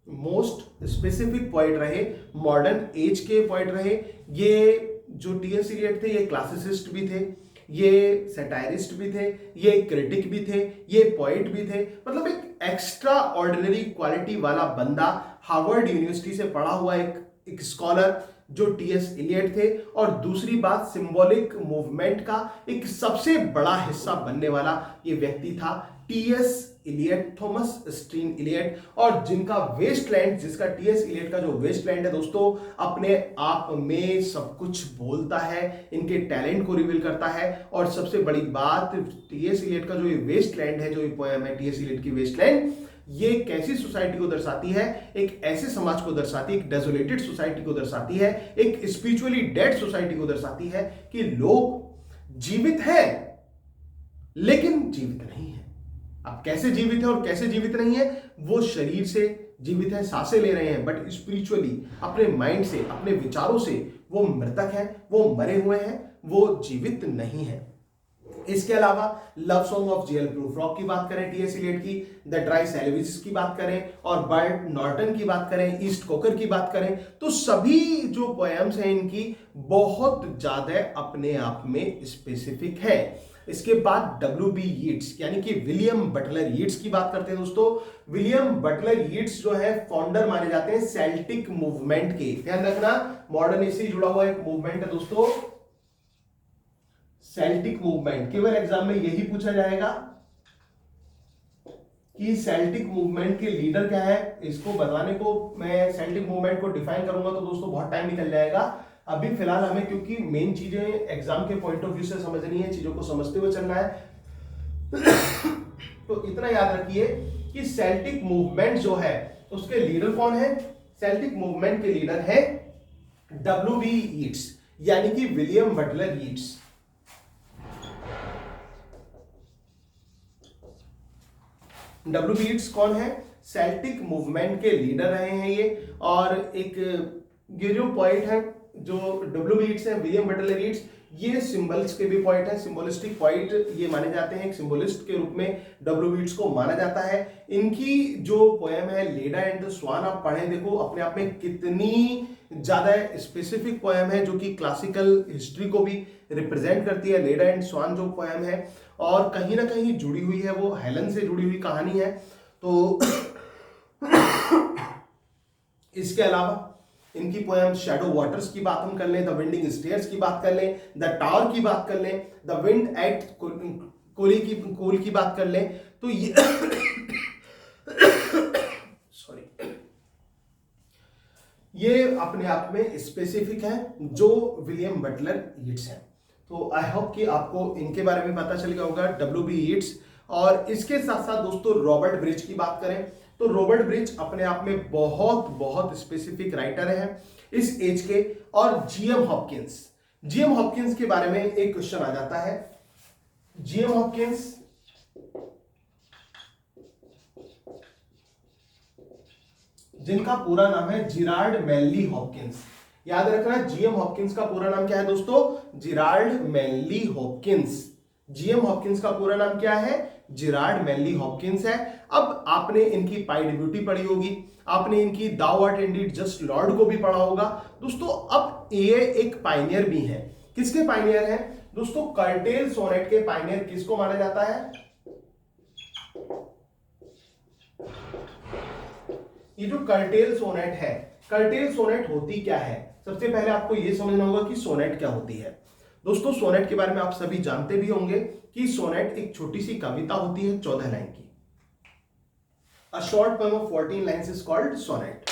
मोस्ट स्पेसिफिक पॉइंट रहे, मॉडर्न एज के पॉइंट रहे। ये जो टीएस इलियट थे, ये क्लासिसिस्ट भी थे, ये सैटायरिस्ट भी थे, ये क्रिटिक भी थे, ये पोइट भी थे, मतलब एक एक्स्ट्रा ऑर्डिनरी क्वालिटी वाला बंदा, हार्वर्ड यूनिवर्सिटी से पढ़ा हुआ एक स्कॉलर जो टीएस इलियट थे। और दूसरी बात, सिंबॉलिक मूवमेंट का एक सबसे बड़ा हिस्सा बनने वाला ये व्यक्ति था TS Eliot, Thomas Stearns Eliot. और जिनका वेस्टलैंड, जिसका टीएस इलियट का जो वेस्टलैंड है दोस्तों, अपने आप में सब कुछ बोलता है, इनके टैलेंट को रिवील करता है। और सबसे बड़ी बात, टीएस इलियट का जो ये वेस्टलैंड है, जो ये पोएम है टीएस इलियट की वेस्टलैंड, ये कैसी सोसाइटी को दर्शाती है? एक ऐसे समाज को दर्शाती है, एक डेसोलेटेड सोसाइटी को दर्शाती है, एक स्पिरिचुअली डेड सोसाइटी को दर्शाती है कि लोग जीवित हैं लेकिन जीवित नहीं है। अब कैसे जीवित है और कैसे जीवित नहीं है? वो शरीर से जीवित है, सांसें ले रहे हैं, बट स्पिरिचुअली अपने माइंड से, अपने विचारों से वो मृतक है, वो मरे हुए हैं, वो जीवित नहीं है। इसके अलावा love song of JL Prufrock की बात करें टीएस इलियट की, द ड्राई सैलवेजेस की बात करें और बर्ट नॉर्टन की बात करें, ईस्ट कोकर की बात करें, तो सभी जो पोएम्स हैं इनकी बहुत ज्यादा अपने आप में स्पेसिफिक है। इसके बाद W.B. यीट्स यानी कि विलियम बटलर यीट्स की बात करते हैं दोस्तों। विलियम बटलर यीट्स जो है फाउंडर माने जाते हैं सेल्टिक मूवमेंट के। ध्यान रखना, मॉडर्न से जुड़ा हुआ एक मूवमेंट है दोस्तों, सेल्टिक मूवमेंट। केवल एग्जाम में यही पूछा जाएगा कि सेल्टिक मूवमेंट के लीडर क्या है। इसको बताने को मैं सेल्टिक मूवमेंट को डिफाइन करूंगा तो दोस्तों बहुत टाइम निकल जाएगा। अभी फिलहाल हमें क्योंकि मेन चीजें एग्जाम के पॉइंट ऑफ व्यू से समझनी है, चीजों को समझते हुए चलना है, तो इतना याद रखिए कि सेल्टिक मूवमेंट जो है उसके लीडर कौन है। सेल्टिक मूवमेंट के लीडर है W.B. यीट्स यानी कि William Butler Yeats. W.B. Yeats कौन है? सेल्टिक मूवमेंट के लीडर रहे हैं ये। और एक ये जो पॉइंट है जो W.B. यीट्स है, विलियम बटलर यीट्स, ये सिंबल्स के भी पॉइंट है, सिंबलिस्टिक पॉइंट ये माने जाते हैं। एक सिंबलिस्ट के रूप में W.B. यीट्स को माना जाता है। इनकी जो पोएम है लेडा एंड द स्वान, आप पढ़ें, देखो अपने आप में कितनी ज्यादा स्पेसिफिक पोएम है जो कि क्लासिकल हिस्ट्री को भी रिप्रेजेंट करती है। लेडा एंड स्वान जो पोएम है और कहीं ना कहीं जुड़ी हुई है, वो हेलन से जुड़ी हुई कहानी है। तो इसके अलावा इनकी पोएम शैडो वाटर्स की बात हम कर लें, द विंडिंग स्टेयर्स की बात कर लें, द टावर की बात कर लें, द विंड एट कोल की बात कर लें, तो ये सॉरी, ये अपने आप में स्पेसिफिक है जो विलियम बटलर यीट्स है। तो आई होप कि आपको इनके बारे में पता चल गया होगा, W.B. यीट्स। और इसके साथ साथ दोस्तों रॉबर्ट ब्रिज की बात करें तो रॉबर्ट ब्रिज अपने आप में बहुत बहुत स्पेसिफिक राइटर है इस एज के। और जीएम हॉपकिंस के बारे में एक क्वेश्चन आ जाता है। जीएम हॉपकिंस जिनका पूरा नाम है जिराल्ड मैनली हॉपकिंस। याद रखना, जीएम हॉपकिंस का पूरा नाम क्या है दोस्तों? Gerard Manley Hopkins. GM Hopkins का पूरा नाम क्या है? जिराल्ड मैनली हॉपकिंस है। अब आपने इनकी पाई ड्यूटी पढ़ी होगी, आपने इनकी thou art indeed just lord को भी पढ़ा होगा दोस्तों। अब ये एक पायनियर भी है। किसके पायनियर है दोस्तों? कर्टेल सोनेट के पायनियर किसको माना जाता है? ये जो कर्टेल सोनेट है, कर्टेल सोनेट होती क्या है? सबसे पहले आपको यह समझना होगा कि सोनेट क्या होती है। दोस्तों सोनेट के बारे में आप सभी जानते भी होंगे कि सोनेट एक छोटी सी कविता होती है 14 लाइन की। A short poem of 14 lines is called sonnet.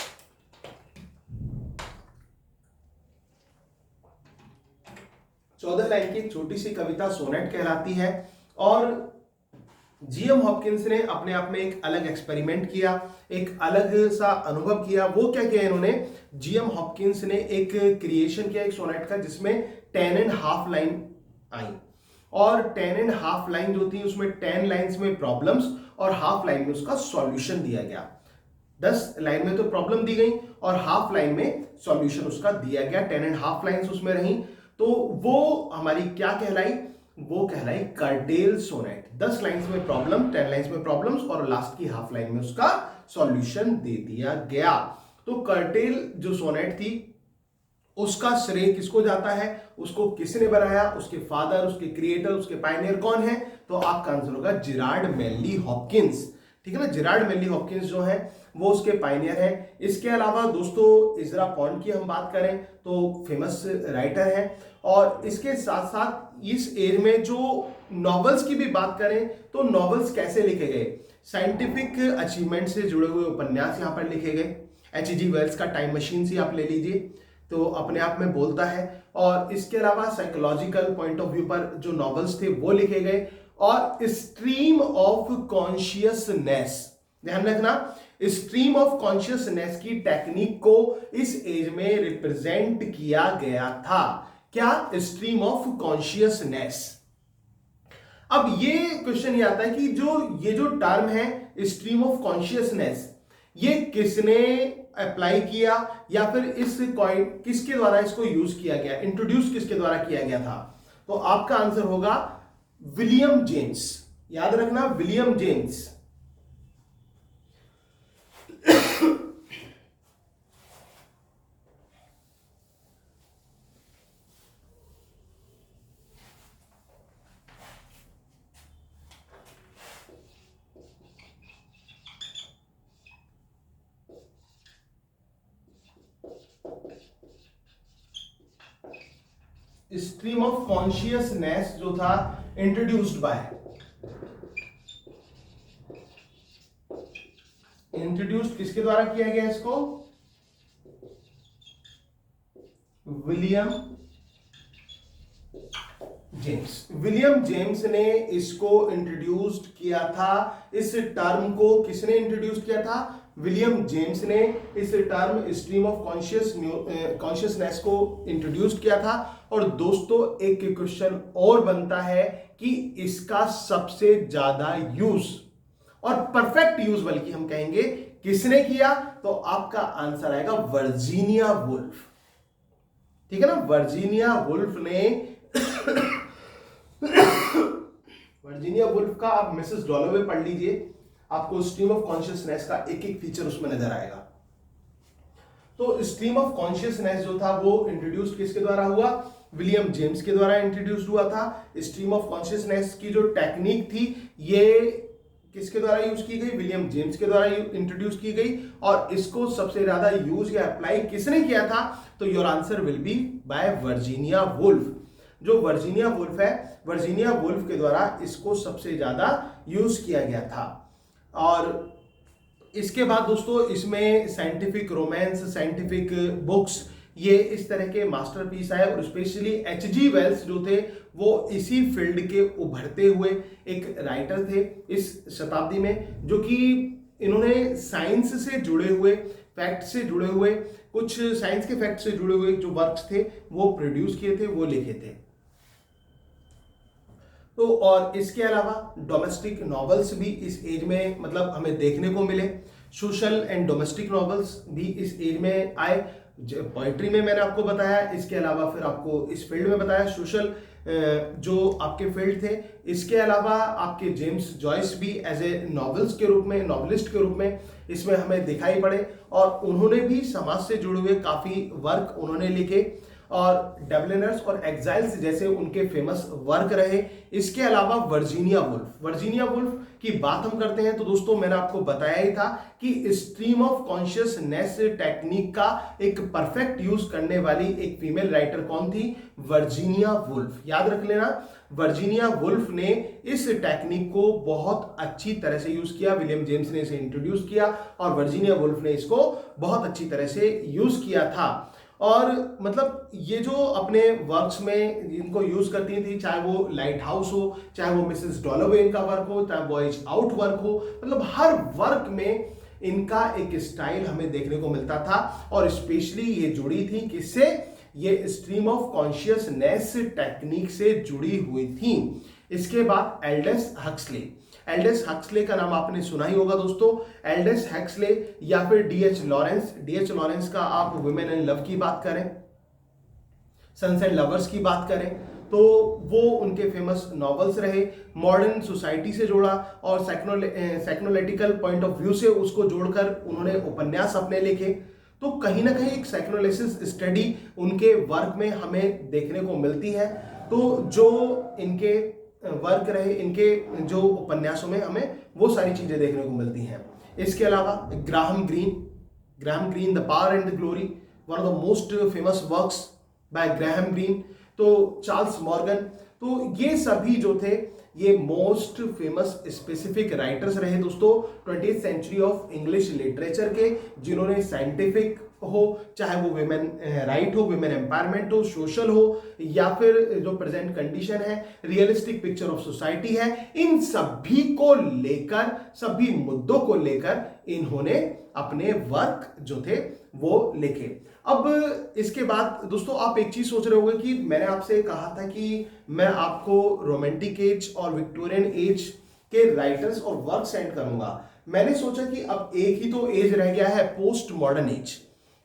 चौदह लाइन की एक छोटी सी कविता सोनेट कहलाती है। और जीएम हॉपकिंस ने अपने आप में एक अलग एक्सपेरिमेंट किया, एक अलग सा अनुभव किया। वो क्या किया इन्होंने? जीएम हॉपकिंस ने एक क्रिएशन किया एक सोनेट का जिसमें 10.5 लाइन आई। और 10.5 लाइन जो थी उसमें 10 लाइंस में प्रॉब्लम्स और हाफ लाइन में उसका सॉल्यूशन दिया गया। 10 लाइन में तो प्रॉब्लम दी गई और हाफ लाइन में सॉल्यूशन उसका दिया गया। 10.5 लाइंस उसमें रही, तो वो हमारी क्या कहलाई? वो कहलाई कर्टेल सोनेट। 10 लाइंस में प्रॉब्लम, 10 लाइंस में प्रॉब्लम्स और लास्ट की हाफ लाइन में उसका सॉल्यूशन दे दिया गया। तो कर्टेल जो सोनेट थी उसका श्रेय किसको जाता है? उसको किसने बनाया? उसके फादर, उसके क्रिएटर, उसके पायनियर कौन है? तो आपका आंसर होगा जिराल्ड मैनली हॉपकिंस। ठीक है ना, जिराल्ड मैनली हॉपकिंस जो है वो उसके पायनियर है। इसके अलावा दोस्तों इजरा पॉन्ड की हम बात करें तो फेमस राइटर है। और इसके साथ साथ इस एज में जो नॉवेल्स की भी बात करें तो नॉवेल्स कैसे लिखे गए? साइंटिफिक अचीवमेंट से जुड़े हुए उपन्यास यहाँ पर लिखे गए। H.G. वेल्स का टाइम मशीन से आप ले लीजिए तो अपने आप में बोलता है। और इसके अलावा साइकोलॉजिकल पॉइंट ऑफ व्यू पर जो नॉवेल्स थे वो लिखे गए। और स्ट्रीम ऑफ कॉन्शियसनेस, ध्यान रखना, स्ट्रीम ऑफ कॉन्शियसनेस की टेक्निक को इस एज में रिप्रेजेंट किया गया था। क्या? Stream of consciousness. अब ये क्वेश्चन ये आता है कि ये जो टर्म है स्ट्रीम ऑफ कॉन्शियसनेस, ये किसने अप्लाई किया या फिर किसके द्वारा इसको यूज किया गया, इंट्रोड्यूस किसके द्वारा किया गया था? तो आपका आंसर होगा विलियम जेम्स, याद रखना William James. Stream of consciousness जो था इंट्रोड्यूस्ड बाय, इंट्रोड्यूस्ड किसके द्वारा किया गया इसको, विलियम जेम्स। विलियम जेम्स ने इसको इंट्रोड्यूस्ड किया था। इस टर्म को किसने इंट्रोड्यूस किया था, विलियम जेम्स ने इस टर्म स्ट्रीम ऑफ कॉन्शियसनेस को इंट्रोड्यूस किया था। और दोस्तों एक क्वेश्चन और बनता है कि इसका सबसे ज्यादा यूज और परफेक्ट यूज बल्कि हम कहेंगे किसने किया, तो आपका आंसर आएगा वर्जीनिया वुल्फ। ठीक है ना, वर्जीनिया वुल्फ ने वर्जीनिया वुल्फ का आप मिसेस डॉलोवे पढ़ लीजिए, आपको स्ट्रीम ऑफ कॉन्शियसनेस का एक एक फीचर उसमें नजर आएगा। तो स्ट्रीम ऑफ कॉन्शियसनेस जो था वो इंट्रोड्यूस किसके द्वारा हुआ, विलियम जेम्स के द्वारा इंट्रोड्यूस हुआ था। स्ट्रीम ऑफ कॉन्शियसनेस की जो टेक्निक थी ये किसके द्वारा यूज की गई, विलियम जेम्स के द्वारा इंट्रोड्यूस की गई। और इसको सबसे ज्यादा यूज या अप्लाई किसने किया था, तो your answer will be by Virginia Woolf. जो वर्जीनिया वुल्फ है, वर्जीनिया वुल्फ के द्वारा इसको सबसे ज्यादा यूज किया गया था। और इसके बाद दोस्तों इसमें साइंटिफिक रोमांस, साइंटिफिक बुक्स, ये इस तरह के मास्टरपीस आए। और स्पेशली एच.जी. वेल्स जो थे वो इसी फील्ड के उभरते हुए एक राइटर थे इस शताब्दी में, जो कि इन्होंने साइंस से जुड़े हुए, फैक्ट से जुड़े हुए, कुछ साइंस के फैक्ट से जुड़े हुए जो वर्क्स थे वो प्रोड्यूस किए थे, वो लिखे थे। तो और इसके अलावा डोमेस्टिक नॉवेल्स भी इस एज में मतलब हमें देखने को मिले। सोशल एंड डोमेस्टिक नॉवेल्स भी इस एज में आए। पोइट्री में मैंने आपको बताया, इसके अलावा फिर आपको इस फील्ड में बताया सोशल जो आपके फील्ड थे। इसके अलावा आपके जेम्स जॉयस भी एज ए नॉवेल्स के रूप में, नॉवेलिस्ट के रूप में इसमें हमें दिखाई पड़े। और उन्होंने भी समाज से जुड़े हुए काफ़ी वर्क उन्होंने लिखे और डबलिनर्स और एग्जाइल्स जैसे उनके फेमस वर्क रहे। इसके अलावा वर्जीनिया वुल्फ की बात हम करते हैं तो दोस्तों मैंने आपको बताया ही था कि स्ट्रीम ऑफ कॉन्शियसनेस टेक्निक का एक परफेक्ट यूज करने वाली एक फीमेल राइटर कौन थी, वर्जीनिया वुल्फ। याद रख लेना, वर्जीनिया वुल्फ ने इस टेक्निक को बहुत अच्छी तरह से यूज किया। विलियम जेम्स ने इसे इंट्रोड्यूस किया और वर्जीनिया वुल्फ ने इसको बहुत अच्छी तरह से यूज किया था। और मतलब ये जो अपने वर्क्स में इनको यूज करती थी, चाहे वो लाइट हाउस हो, चाहे वो मिसेस डॉलोवे का वर्क हो, चाहे वॉयज आउट वर्क हो, मतलब हर वर्क में इनका एक स्टाइल हमें देखने को मिलता था। और स्पेशली ये जुड़ी थी किससे, ये स्ट्रीम ऑफ कॉन्शियसनेस टेक्निक से जुड़ी हुई थी। इसके बाद एल्डस हक्सले का नाम आपने सुना ही होगा दोस्तों। एल्डस हक्सले या फिर डीएच लॉरेंस का आप वुमेन एंड लव की बात करें, सन्स एंड लवर्स की बात करें, तो वो उनके फेमस नॉवेल्स रहे। मॉडर्न सोसाइटी से जोड़ा और साइकोलॉजिकल पॉइंट ऑफ व्यू से उसको जोड़कर उन्होंने उपन्यास अपने लिखे। तो कहीं ना कहीं एक साइकोएनालिसिस स्टडी उनके वर्क में हमें देखने को मिलती है। तो जो इनके वर्क रहे, इनके जो उपन्यासों में हमें वो सारी चीजें देखने को मिलती हैं। इसके अलावा Graham green the power and the glory, one of the most famous works by Graham green. तो चार्ल्स मॉर्गन, तो ये सभी जो थे ये मोस्ट फेमस स्पेसिफिक राइटर्स रहे दोस्तों 20th century of English literature के, जिन्होंने साइंटिफिक हो, चाहे वो वुमेन राइट हो, वुमेन एम्पावरमेंट हो, सोशल हो, या फिर जो प्रेजेंट कंडीशन है, रियलिस्टिक पिक्चर ऑफ सोसाइटी है, इन सभी को लेकर, सभी मुद्दों को लेकर इन्होंने अपने वर्क जो थे वो लिखे। अब इसके बाद दोस्तों आप एक चीज सोच रहे होंगे कि मैंने आपसे कहा था कि मैं आपको रोमांटिक एज और विक्टोरियन एज के राइटर्स और वर्क सेंड करूंगा। मैंने सोचा कि अब एक ही तो एज रह गया है, पोस्ट मॉडर्न एज,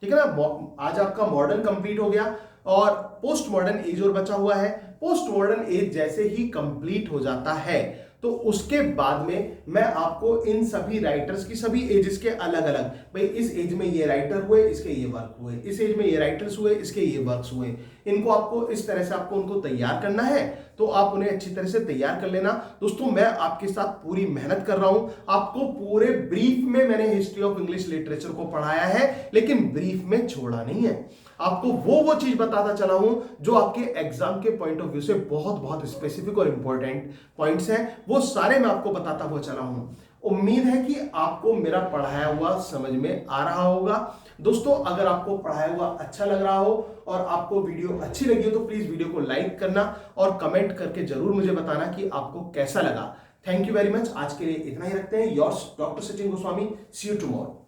ठीक है ना। आज आपका मॉडर्न कंप्लीट हो गया और पोस्ट मॉडर्न एज और बचा हुआ है। पोस्ट मॉडर्न एज जैसे ही कंप्लीट हो जाता है तो उसके बाद में मैं आपको इन सभी राइटर्स की सभी एजेस के अलग अलग, भाई इस एज में ये राइटर हुए, इसके ये वर्क हुए, इस एज में ये राइटर्स हुए, इसके ये वर्क्स हुए, इनको आपको इस तरह से आपको उनको तैयार करना है, तो आप उन्हें अच्छी तरह से तैयार कर लेना। दोस्तों मैं आपके साथ पूरी मेहनत कर रहा हूं, आपको पूरे ब्रीफ में मैंने हिस्ट्री ऑफ इंग्लिश लिटरेचर को पढ़ाया है, लेकिन ब्रीफ में छोड़ा नहीं है, आपको वो चीज बताता चला हूं जो आपके एग्जाम के पॉइंट ऑफ व्यू से बहुत बहुत स्पेसिफिक और इंपॉर्टेंट पॉइंट्स हैं, वो सारे मैं आपको बताता हुआ चला हूं। उम्मीद है कि आपको मेरा पढ़ाया हुआ समझ में आ रहा होगा। दोस्तों अगर आपको पढ़ाया हुआ अच्छा लग रहा हो और आपको वीडियो अच्छी लगी हो तो प्लीज वीडियो को लाइक करना और कमेंट करके जरूर मुझे बताना कि आपको कैसा लगा। Thank you very much. आज के लिए इतना ही रखते हैं। Yours doctor Sachin Goswami. See you tomorrow.